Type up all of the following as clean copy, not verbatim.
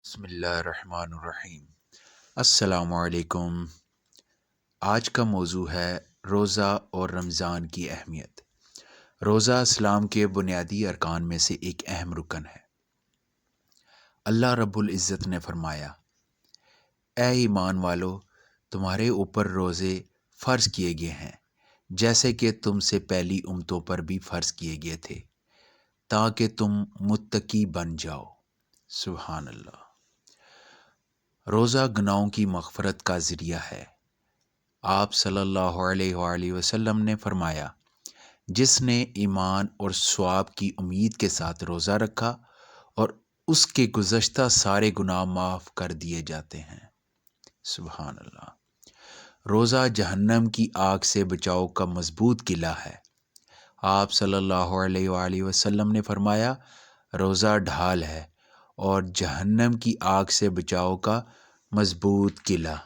بسم اللہ الرحمن الرحیم۔ السلام علیکم۔ آج کا موضوع ہے روزہ اور رمضان کی اہمیت۔ روزہ اسلام کے بنیادی ارکان میں سے ایک اہم رکن ہے۔ اللہ رب العزت نے فرمایا، اے ایمان والو، تمہارے اوپر روزے فرض کیے گئے ہیں جیسے کہ تم سے پہلی امتوں پر بھی فرض کیے گئے تھے تاکہ تم متقی بن جاؤ۔ سبحان اللہ۔ روزہ گناہوں کی مغفرت کا ذریعہ ہے۔ آپ صلی اللہ علیہ وآلہ وسلم نے فرمایا، جس نے ایمان اور ثواب کی امید کے ساتھ روزہ رکھا اور اس کے گزشتہ سارے گناہ معاف کر دیے جاتے ہیں۔ سبحان اللہ۔ روزہ جہنم کی آگ سے بچاؤ کا مضبوط قلعہ ہے۔ آپ صلی اللہ علیہ وآلہ وسلم نے فرمایا، روزہ ڈھال ہے اور جہنم کی آگ سے بچاؤ کا مضبوط قلعہ۔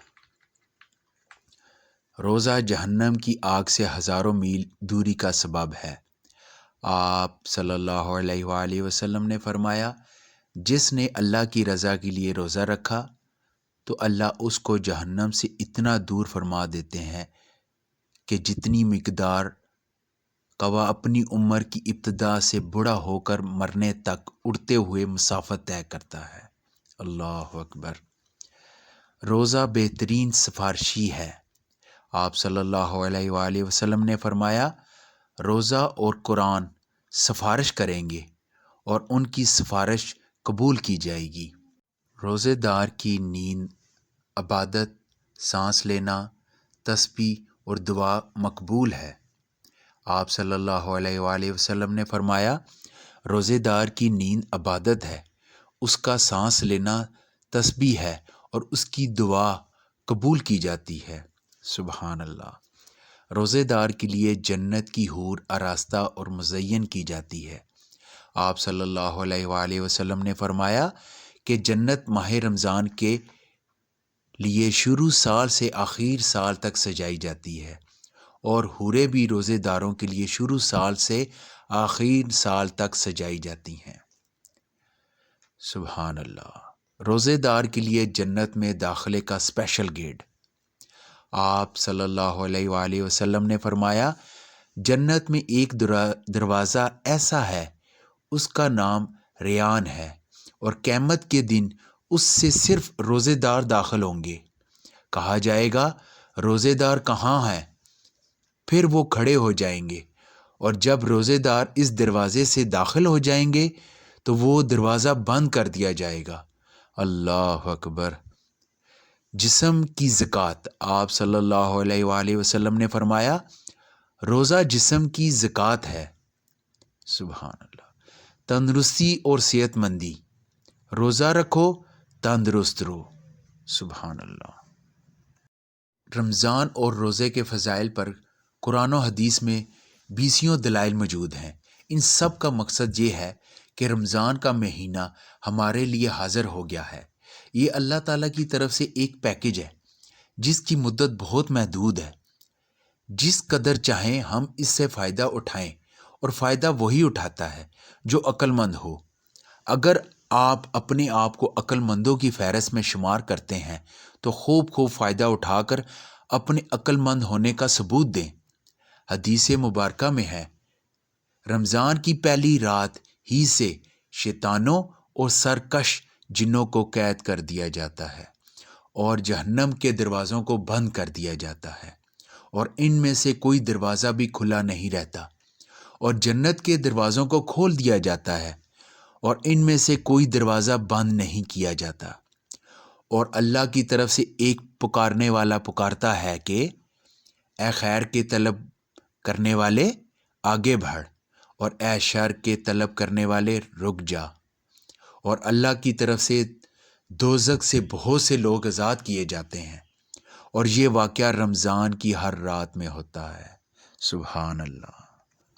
روزہ جہنم کی آگ سے ہزاروں میل دوری کا سبب ہے۔ آپ صلی اللہ علیہ وآلہ وسلم نے فرمایا، جس نے اللہ کی رضا کے لیے روزہ رکھا تو اللہ اس کو جہنم سے اتنا دور فرما دیتے ہیں کہ جتنی مقدار کا وہ اپنی عمر کی ابتدا سے بوڑھا ہو کر مرنے تک اڑتے ہوئے مسافت طے کرتا ہے۔ اللہ اکبر۔ روزہ بہترین سفارشی ہے۔ آپ صلی اللہ علیہ وآلہ وسلم نے فرمایا، روزہ اور قرآن سفارش کریں گے اور ان کی سفارش قبول کی جائے گی۔ روزے دار کی نیند، عبادت، سانس لینا، تسبیح اور دعا مقبول ہے۔ آپ صلی اللہ علیہ وآلہ وسلم نے فرمایا، روزے دار کی نیند عبادت ہے، اس کا سانس لینا تسبیح ہے اور اس کی دعا قبول کی جاتی ہے۔ سبحان اللہ۔ روزے دار کے لیے جنت کی حور آراستہ اور مزین کی جاتی ہے۔ آپ صلی اللہ علیہ وآلہ وسلم نے فرمایا کہ جنت ماہ رمضان کے لیے شروع سال سے آخر سال تک سجائی جاتی ہے اور حوریں بھی روزے داروں کے لیے شروع سال سے آخر سال تک سجائی جاتی ہیں۔ سبحان اللہ۔ روزے دار کے لیے جنت میں داخلے کا اسپیشل گیٹ۔ آپ صلی اللہ علیہ وآلہ وسلم نے فرمایا، جنت میں ایک دروازہ ایسا ہے، اس کا نام ریان ہے، اور قیامت کے دن اس سے صرف روزے دار داخل ہوں گے۔ کہا جائے گا، روزے دار کہاں ہیں؟ پھر وہ کھڑے ہو جائیں گے، اور جب روزے دار اس دروازے سے داخل ہو جائیں گے تو وہ دروازہ بند کر دیا جائے گا۔ اللہ اکبر۔ جسم کی زکوٰۃ۔ آپ صلی اللہ علیہ وآلہ وسلم نے فرمایا، روزہ جسم کی زکوٰۃ ہے۔ سبحان اللہ۔ تندرستی اور صحت مندی۔ روزہ رکھو، تندرست رہو۔ سبحان اللہ۔ رمضان اور روزے کے فضائل پر قرآن و حدیث میں بیسیوں دلائل موجود ہیں۔ ان سب کا مقصد یہ ہے کہ رمضان کا مہینہ ہمارے لیے حاضر ہو گیا ہے۔ یہ اللہ تعالیٰ کی طرف سے ایک پیکج ہے جس کی مدت بہت محدود ہے۔ جس قدر چاہیں ہم اس سے فائدہ اٹھائیں، اور فائدہ وہی اٹھاتا ہے جو عقل مند ہو۔ اگر آپ اپنے آپ کو عقل مندوں کی فہرست میں شمار کرتے ہیں تو خوب فائدہ اٹھا کر اپنے عقل مند ہونے کا ثبوت دیں۔ حدیث مبارکہ میں ہے، رمضان کی پہلی رات ہی سے شیطانوں اور سرکش جنوں کو قید کر دیا جاتا ہے اور جہنم کے دروازوں کو بند کر دیا جاتا ہے، اور ان میں سے کوئی دروازہ بھی کھلا نہیں رہتا، اور جنت کے دروازوں کو کھول دیا جاتا ہے اور ان میں سے کوئی دروازہ بند نہیں کیا جاتا، اور اللہ کی طرف سے ایک پکارنے والا پکارتا ہے کہ اے خیر کے طلب کرنے والے آگے بڑھ، اور اے شر کے طلب کرنے والے رک جا۔ اور اللہ کی طرف سے دوزخ سے بہت سے لوگ آزاد کیے جاتے ہیں، اور یہ واقعہ رمضان کی ہر رات میں ہوتا ہے۔ سبحان اللہ۔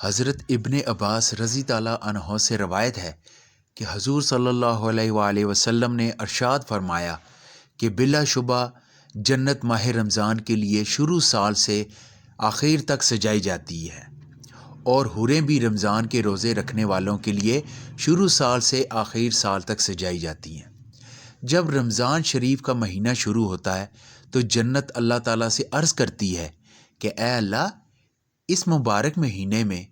حضرت ابن عباس رضی اللہ عنہ سے روایت ہے کہ حضور صلی اللہ علیہ وآلہ وسلم نے ارشاد فرمایا کہ بلا شبہ جنت ماہ رمضان کے لیے شروع سال سے آخر تک سجائی جاتی ہے، اور حوریں بھی رمضان کے روزے رکھنے والوں کے لیے شروع سال سے آخر سال تک سجائی جاتی ہیں۔ جب رمضان شریف کا مہینہ شروع ہوتا ہے تو جنت اللہ تعالیٰ سے عرض کرتی ہے کہ اے اللہ، اس مبارک مہینے میں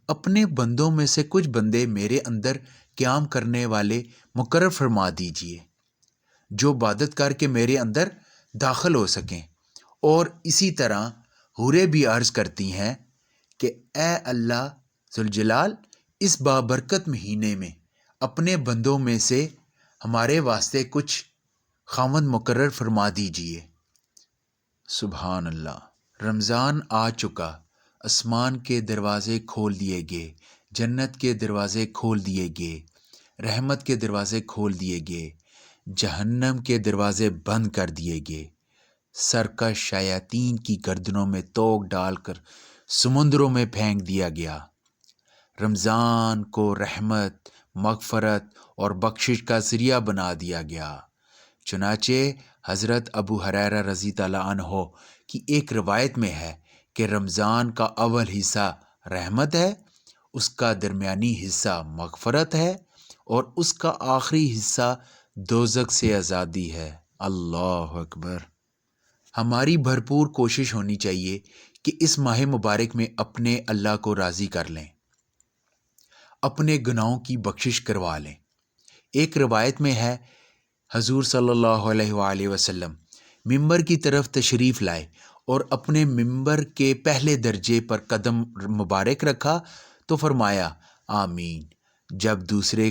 اپنے بندوں میں سے کچھ بندے میرے اندر قیام کرنے والے مقرر فرما دیجئے، جو عبادت کر کے میرے اندر داخل ہو سکیں۔ اور اسی طرح حوریں بھی عرض کرتی ہیں کہ اے اللہ ذوالجلال، اس بابرکت مہینے میں اپنے بندوں میں سے ہمارے واسطے کچھ خاوند مقرر فرما دیجئے۔ سبحان اللہ۔ رمضان آ چکا، آسمان کے دروازے کھول دیے گئے، جنت کے دروازے کھول دیے گئے، رحمت کے دروازے کھول دیے گئے، جہنم کے دروازے بند کر دیے گئے، سرکش شیاطین کی گردنوں میں توق ڈال کر سمندروں میں پھینک دیا گیا۔ رمضان کو رحمت، مغفرت اور بخشش کا ذریعہ بنا دیا گیا۔ چنانچہ حضرت ابو ہریرہ رضی اللہ عنہ کی ایک روایت میں ہے کہ رمضان کا اول حصہ رحمت ہے، اس کا درمیانی حصہ مغفرت ہے، اور اس کا آخری حصہ دوزخ سے آزادی ہے۔ اللہ اکبر۔ ہماری بھرپور کوشش ہونی چاہیے کہ اس ماہ مبارک میں اپنے اللہ کو راضی کر لیں، اپنے گناہوں کی بخشش کروا لیں۔ ایک روایت میں ہے حضور صلی اللہ علیہ وآلہ وسلم ممبر کی طرف تشریف لائے اور اپنے ممبر کے پہلے درجے پر قدم مبارک رکھا تو فرمایا آمین، جب دوسرے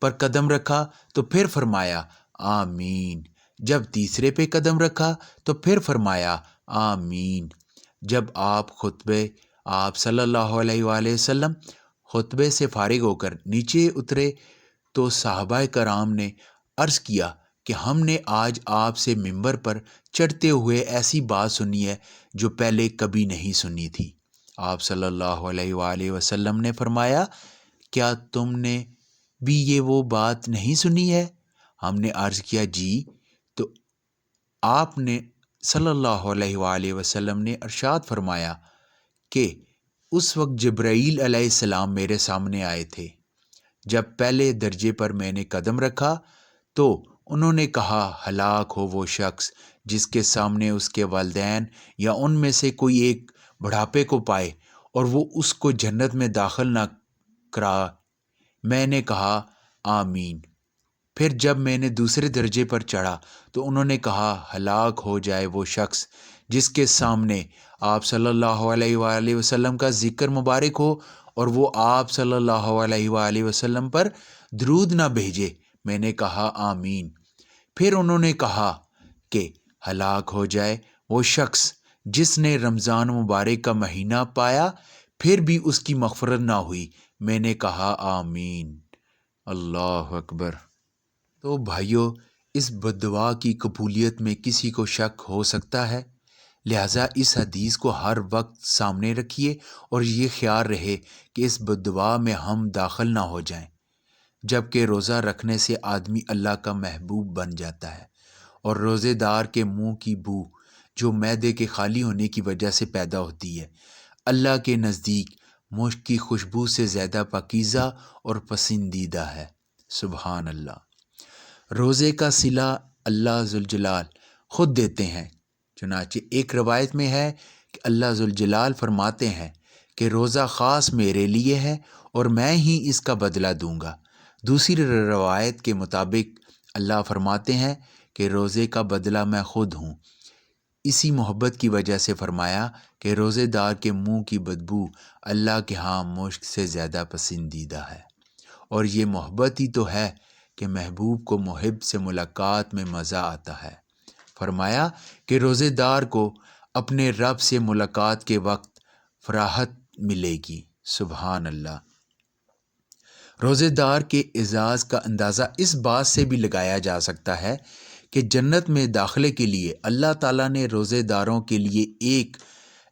پر قدم رکھا تو پھر فرمایا آمین، جب تیسرے پہ قدم رکھا تو پھر فرمایا آمین۔ جب آپ صلی اللہ علیہ وآلہ وسلم خطبے سے فارغ ہو کر نیچے اترے تو صحابہ کرام نے عرض کیا کہ ہم نے آج آپ سے ممبر پر چڑھتے ہوئے ایسی بات سنی ہے جو پہلے کبھی نہیں سنی تھی۔ آپ صلی اللہ علیہ وآلہ وسلم نے فرمایا کیا تم نے بھی یہ وہ بات نہیں سنی ہے؟ ہم نے عرض کیا جی، تو آپ نے صلی اللہ علیہ وآلہ وسلم نے ارشاد فرمایا کہ اس وقت جبرائیل علیہ السلام میرے سامنے آئے تھے۔ جب پہلے درجے پر میں نے قدم رکھا تو انہوں نے کہا ہلاک ہو وہ شخص جس کے سامنے اس کے والدین یا ان میں سے کوئی ایک بڑھاپے کو پائے اور وہ اس کو جنت میں داخل نہ کرا۔ میں نے کہا آمین۔ پھر جب میں نے دوسرے درجے پر چڑھا تو انہوں نے کہا ہلاک ہو جائے وہ شخص جس کے سامنے آپ صلی اللہ علیہ وآلہ وسلم کا ذکر مبارک ہو اور وہ آپ صلی اللہ علیہ وآلہ وسلم پر درود نہ بھیجے۔ میں نے کہا آمین۔ پھر انہوں نے کہا کہ ہلاک ہو جائے وہ شخص جس نے رمضان مبارک کا مہینہ پایا پھر بھی اس کی مغفرت نہ ہوئی۔ میں نے کہا آمین۔ اللہ اکبر۔ تو بھائیو، اس بددعا کی قبولیت میں کسی کو شک ہو سکتا ہے؟ لہٰذا اس حدیث کو ہر وقت سامنے رکھیے اور یہ خیال رہے کہ اس بددعا میں ہم داخل نہ ہو جائیں، جبکہ روزہ رکھنے سے آدمی اللہ کا محبوب بن جاتا ہے، اور روزے دار کے منہ کی بو جو معدے کے خالی ہونے کی وجہ سے پیدا ہوتی ہے، اللہ کے نزدیک مشک کی خوشبو سے زیادہ پاکیزہ اور پسندیدہ ہے۔ سبحان اللہ۔ روزے کا صلہ اللہ ذوالجلال خود دیتے ہیں۔ چنانچہ ایک روایت میں ہے کہ اللہ ذوالجلال فرماتے ہیں کہ روزہ خاص میرے لیے ہے اور میں ہی اس کا بدلہ دوں گا۔ دوسری روایت کے مطابق اللہ فرماتے ہیں کہ روزے کا بدلہ میں خود ہوں۔ اسی محبت کی وجہ سے فرمایا کہ روزے دار کے منہ کی بدبو اللہ کے ہاں مشک سے زیادہ پسندیدہ ہے، اور یہ محبت ہی تو ہے کہ محبوب کو محب سے ملاقات میں مزہ آتا ہے۔ فرمایا کہ روزے دار کو اپنے رب سے ملاقات کے وقت فراحت ملے گی۔ سبحان اللہ۔ روزے دار کے اعزاز کا اندازہ اس بات سے بھی لگایا جا سکتا ہے کہ جنت میں داخلے کے لیے اللہ تعالیٰ نے روزے داروں کے لیے ایک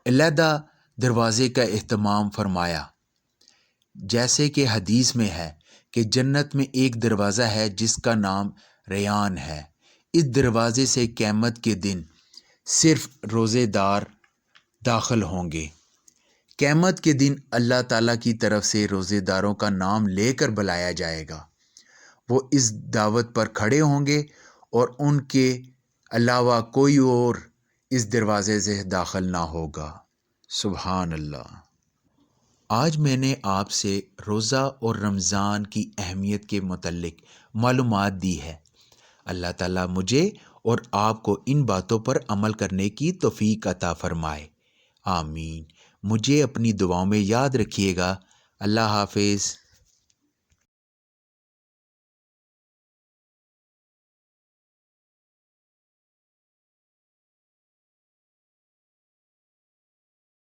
علیحدہ دروازے کا اہتمام فرمایا، جیسے کہ حدیث میں ہے کہ جنت میں ایک دروازہ ہے جس کا نام ریان ہے۔ اس دروازے سے قیامت کے دن صرف روزے دار داخل ہوں گے۔ قیامت کے دن اللہ تعالیٰ کی طرف سے روزے داروں کا نام لے کر بلایا جائے گا۔ وہ اس دعوت پر کھڑے ہوں گے اور ان کے علاوہ کوئی اور اس دروازے سے داخل نہ ہوگا۔ سبحان اللہ۔ آج میں نے آپ سے روزہ اور رمضان کی اہمیت کے متعلق معلومات دی ہے۔ اللہ تعالیٰ مجھے اور آپ کو ان باتوں پر عمل کرنے کی توفیق عطا فرمائے، آمین۔ مجھے اپنی دعاؤں میں یاد رکھیے گا۔ اللہ حافظ۔